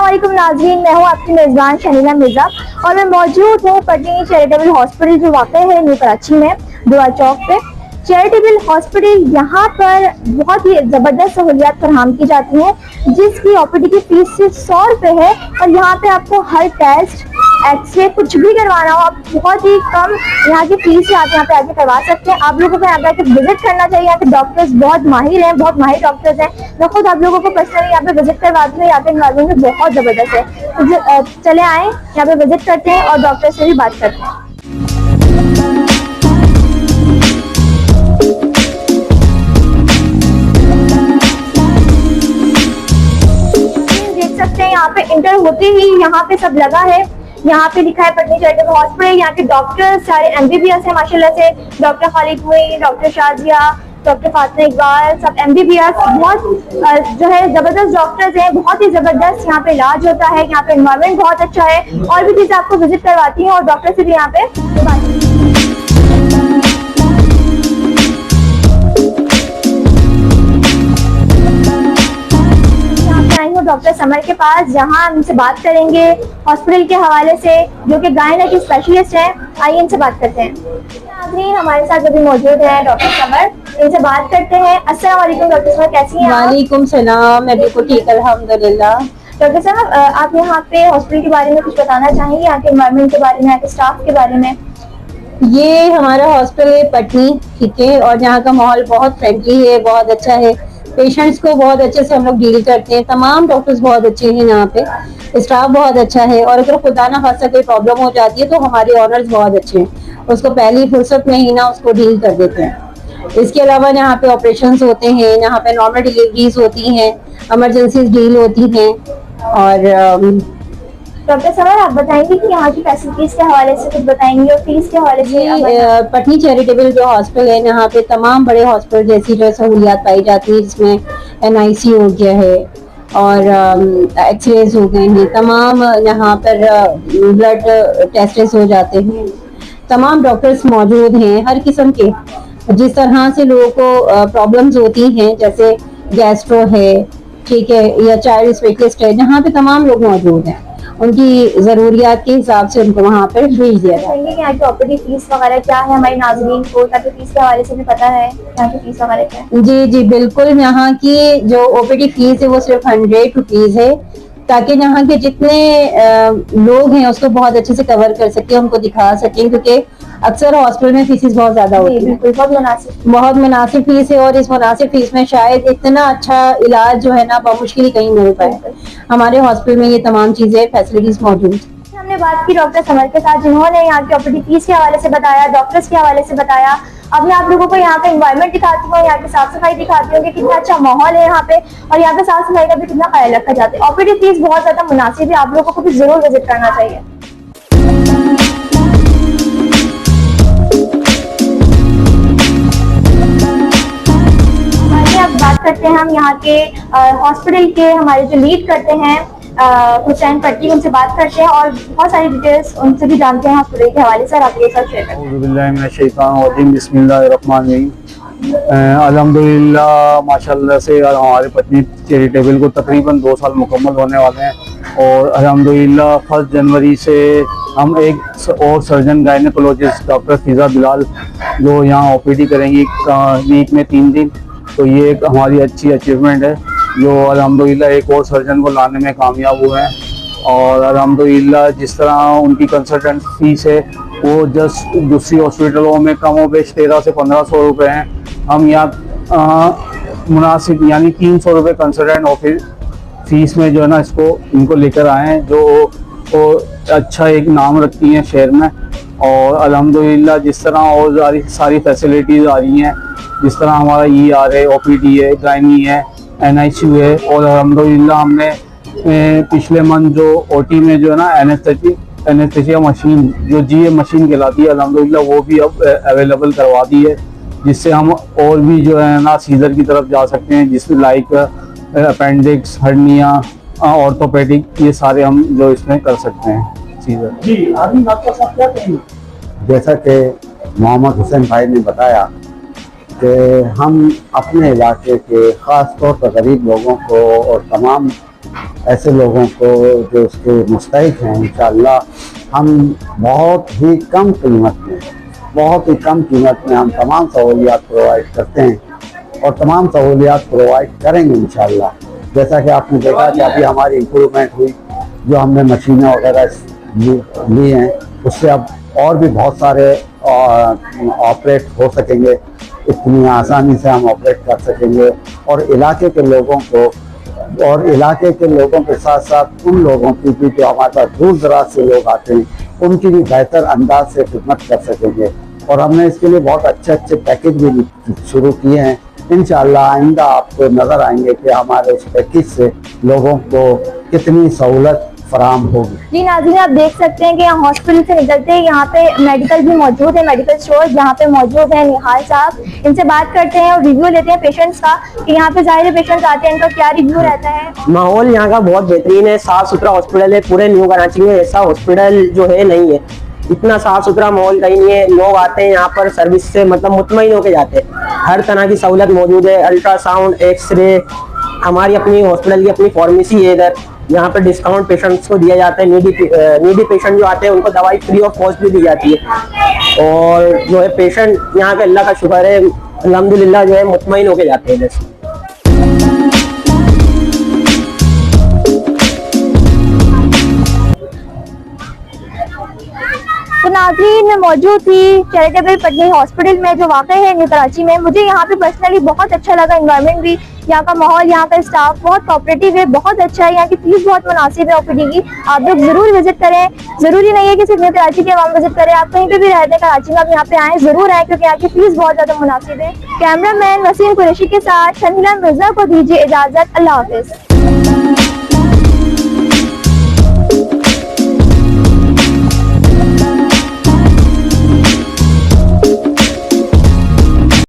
अस्सलामुअलैकुम नाज़रीन, मैं हूँ आपकी मेज़बान शनीना मिर्ज़ा और मैं मौजूद हूँ पटनी चैरिटेबल हॉस्पिटल जो वाक़ है न्यू कराची में दुआ चौक पे। चैरिटेबल हॉस्पिटल यहाँ पर बहुत ही ज़बरदस्त सहूलियात फराहम की जाती हैं, जिसकी ओपीडी की फीस सिर्फ 100 रुपये है और यहाँ पे आपको हर टेस्ट एक्सरे कुछ भी करवाना हो आप बहुत ही कम यहाँ की फीस से आप यहाँ पे आके करवा सकते हैं। आप लोगों को यहाँ पे आके विजिट करना चाहिए। यहाँ के डॉक्टर्स बहुत माहिर हैं, बहुत माहिर डॉक्टर्स हैं। मैं खुद आप लोगों को पर्सनली यहाँ पे विजिट करवाती हूँ। यहाँ पे एनवायरनमेंट बहुत ज़बरदस्त है, तो चले आए यहाँ पे विजिट करते हैं और डॉक्टर से भी बात करते हैं। देख सकते हैं यहाँ पे इंटर होते ही यहाँ पे सब लगा है। यहाँ पे लिखा है पटनी चैरिटेबल हॉस्पिटल। यहाँ के डॉक्टर सारे MBBS है माशाल्लाह से। Doctor Khalid Moin, doctor Shazia, doctor Fatima Iqbal, सब MBBS बहुत जो है जबरदस्त डॉक्टर्स हैं। बहुत ही जबरदस्त यहाँ पे इलाज होता है। यहाँ पे एनवायरनमेंट बहुत अच्छा है और भी चीजें आपको विजिट करवाती हैं और डॉक्टर से भी यहाँ पे डॉक्टर समर के पास, जहां हम इनसे बात करेंगे हॉस्पिटल के हवाले से, जो कि गायनेक स्पेशलिस्ट हैं। आइए इनसे बात करते हैं। नाज़रीन हमारे साथ अभी मौजूद है डॉक्टर समर, इनसे बात करते हैं। अस्सलाम वालेकुम डॉक्टर समर, कैसी हैं आप? वालेकुम सलाम, मैं बिल्कुल ठीक अल्हम्दुलिल्लाह। डॉक्टर साहब आप यहाँ पे हॉस्पिटल के बारे में कुछ बताना चाहेंगे, यहाँ के एनवायरनमेंट के बारे में, यहाँ के स्टाफ के बारे में? ये हमारा हॉस्पिटल है पटनी, ठीक है, और यहाँ का माहौल बहुत फ्रेंडली है, बहुत अच्छा है। पेशेंट्स को बहुत अच्छे से हम लोग डील करते हैं। तमाम डॉक्टर्स बहुत अच्छे हैं यहाँ पे, स्टाफ बहुत अच्छा है। और अगर खुदा ना खासा कोई प्रॉब्लम हो जाती है तो हमारे ऑनर्स बहुत अच्छे हैं, उसको पहली फुर्सत में ही ना उसको डील कर देते हैं। इसके अलावा यहाँ पे ऑपरेशंस होते हैं, यहाँ पे नॉर्मल डिलीवरीज होती हैं, इमरजेंसीज डील होती हैं। और डॉक्टर साहब आप बताएंगे कि यहाँ की फैसिलिटीज के हवाले से कुछ बताएंगे और फीस के हवाले से? पटनी चैरिटेबल जो हॉस्पिटल है, यहाँ पे तमाम बड़े हॉस्पिटल जैसी जो सहूलियात पाई जाती है, जिसमें NIC हो गया है और एक्सरेज हो गए हैं। तमाम यहाँ पर ब्लड टेस्ट हो जाते हैं। तमाम डॉक्टर्स मौजूद हैं हर किस्म के। जिस तरह से लोगों को प्रॉब्लम्स होती हैं, जैसे गैस्ट्रो है, ठीक है, या चाइल्ड स्पेशलिस्ट है, यहाँ पे तमाम लोग मौजूद हैं। उनकी जरूरियात के हिसाब से उनको वहाँ पर भेज दिया जाता है। यहाँ की ओपीडी फीस वगैरह क्या है हमारे नाज़रीन को, ताकि फीस के हवाले से भी पता है यहाँ की फीस वगैरह क्या है? जी जी बिल्कुल, यहाँ की जो OPD फीस है वो सिर्फ 100 रुपीज है, ताकि यहाँ के जितने लोग हैं उसको बहुत अच्छे से कवर कर सके, उनको दिखा सकें, क्योंकि अक्सर हॉस्पिटल में फीस बहुत ज्यादा होती है। बहुत मुनासिब फीस है और इस मुनासिब फीस में शायद इतना अच्छा इलाज जो है ना बामुश्किल कहीं मिल पाए। हमारे हॉस्पिटल में ये तमाम चीजें फैसिलिटीज मौजूद। हमने बात की डॉक्टर समर के साथ, जिन्होंने यहाँ की ओपीडी फीस के हवाले से बताया, डॉक्टर्स के हवाले से बताया। अब मैं आप लोगों को यहाँ का एनवायरनमेंट दिखाती हूँ, यहाँ की साफ सफाई दिखाती हूँ कि कितना अच्छा माहौल है यहाँ पे और यहाँ पे साफ सफाई का भी कितना ख्याल रखा जाता है। ओपीडी फीस बहुत ज्यादा मुनासिब है, आप लोगों को भी जरूर विजिट करना चाहिए। बात करते हैं हम यहाँ के हॉस्पिटल के हमारे जो लीड करते हैं हुसैन पट्टी, उनसे बात करते हैं और बहुत सारी डिटेल्स उनसे भी जानते हैं हॉस्पिटल के हवाले से। आप ये सब शेयर करें। बिस्मिल्लाहिर्रहमानिर्रहीम। अल्हम्दुलिल्लाह माशाल्लाह से हमारे पटनी चैरिटेबल को तकरीबन 2 साल मुकम्मल होने वाले हैं और अल्हम्दुलिल्लाह 1 जनवरी से हम एक और सर्जन गायनेकोलॉजिस्ट डॉक्टर फिजा बिलाल जो यहाँ OPD करेंगी वीक में 3 दिन। तो ये एक हमारी अच्छी अचीवमेंट है जो अल्हम्दुलिल्लाह एक और सर्जन को लाने में कामयाब हुए हैं। और अल्हम्दुलिल्लाह जिस तरह उनकी कंसल्टेंट फीस है वो जस्ट दूसरी हॉस्पिटलों में कम व बेश 1300 से 1500 रुपये हैं। हम यहाँ मुनासिब यानी 300 रुपये कंसल्टेंट ऑफिस फीस में जो है ना इनको लेकर आए हैं, जो अच्छा एक नाम रखती हैं शहर में। और अल्हम्दुलिल्लाह जिस तरह और सारी फैसिलिटीज़ आ रही हैं, जिस तरह हमारा ER है, OPD है, गायनी है, NIC है, और अल्हम्दुलिल्लाह हमने पिछले मंथ जो OT में जो है ना एनेस्थेसिया मशीन जो GA मशीन कहलाती है, अल्हम्दुलिल्लाह वो भी अब अवेलेबल करवा दी है, जिससे हम और भी जो है ना सीजर की तरफ जा सकते हैं, जिसमें लाइक अपेंडिक्स, हर्निया, ऑर्थोपेडिक, ये सारे हम जो इसमें कर सकते हैं सीजर। जी आदमी आपका साथ क्या कहेंगे? जैसा कि मोहम्मद हुसैन भाई ने बताया कि हम अपने इलाके के ख़ास तौर पर गरीब लोगों को और तमाम ऐसे लोगों को जो उसके मुस्तहिक हैं, इंशाअल्लाह हम बहुत ही कम कीमत में हम तमाम सहूलियात प्रोवाइड करते हैं और तमाम सहूलियात प्रोवाइड करेंगे इंशाअल्लाह। जैसा कि आपने देखा कि अभी हमारी इम्प्रूवमेंट हुई, जो हमने मशीनें वगैरह ली हैं, उससे अब और भी बहुत सारे ऑपरेट हो सकेंगे, इतनी आसानी से हम ऑपरेट कर सकेंगे और इलाके के लोगों के साथ साथ उन लोगों की भी जो हमारे पास दूर दराज से लोग आते हैं, उनकी भी बेहतर अंदाज से खिदमत कर सकेंगे। और हमने इसके लिए बहुत अच्छे पैकेज भी शुरू किए हैं। इंशाअल्लाह आइंदा आपको नज़र आएंगे कि हमारे उस पैकेज से लोगों को कितनी सहूलत फराहम होगी। जी नाज़रीन, आप देख सकते हैं कि यहाँ हॉस्पिटल से निकलते हैं यहाँ पे मेडिकल भी मौजूद है, मेडिकल स्टोर यहाँ पे मौजूद है। निहाल साहब, इनसे बात करते हैं और रिव्यू लेते हैं पेशेंट्स का कि यहाँ पे ज़ाहिर पेशेंट्स आते हैं, इनका क्या रिव्यू रहता है। माहौल यहाँ का बहुत बेहतरीन है, साफ सुथरा हॉस्पिटल है। पूरे न्यू कराची में ऐसा हॉस्पिटल जो है नहीं है, इतना साफ सुथरा माहौल कहीं नहीं है। लोग आते हैं यहाँ पर सर्विस से मतलब मुतमईन होके जाते हैं। हर तरह की सहूलत मौजूद है, अल्ट्रासाउंड, एक्सरे, हमारी अपनी हॉस्पिटल की अपनी फार्मेसी है इधर। यहाँ पर डिस्काउंट पेशेंट्स को दिया जाता है। नीडी पेशेंट जो आते हैं उनको दवाई फ्री ऑफ कॉस्ट भी दी जाती है। और जो है पेशेंट यहाँ के अल्लाह का शुक्र है, अल्हम्दुलिल्लाह जो है मुतमईन होके जाते हैं इधर से। तो नाज़रीन, मैं मौजूद थी चैरिटेबल पटनी हॉस्पिटल में जो वाक़ है न्यू कराची में। मुझे यहाँ पे पर्सनली बहुत अच्छा लगा, इन्वायरमेंट भी, यहाँ का माहौल, यहाँ का स्टाफ बहुत कोऑपरेटिव है, बहुत अच्छा है। यहाँ की फीस बहुत मुनासिब है ओपीडी की। आप लोग जरूर विजिट करें, जरूरी नहीं है कि सिर्फ न्यू कराची के आवाम विजिट करें, आप कहीं पे भी रहते हैं कराची में, आप यहाँ पे आए, जरूर आए, क्योंकि यहाँ की फीस बहुत ज्यादा मुनासिब है। कैमरामैन वसीम कुरैशी के साथ शर्मिला मिर्जा को दीजिए इजाजत। अल्लाह हाफिज।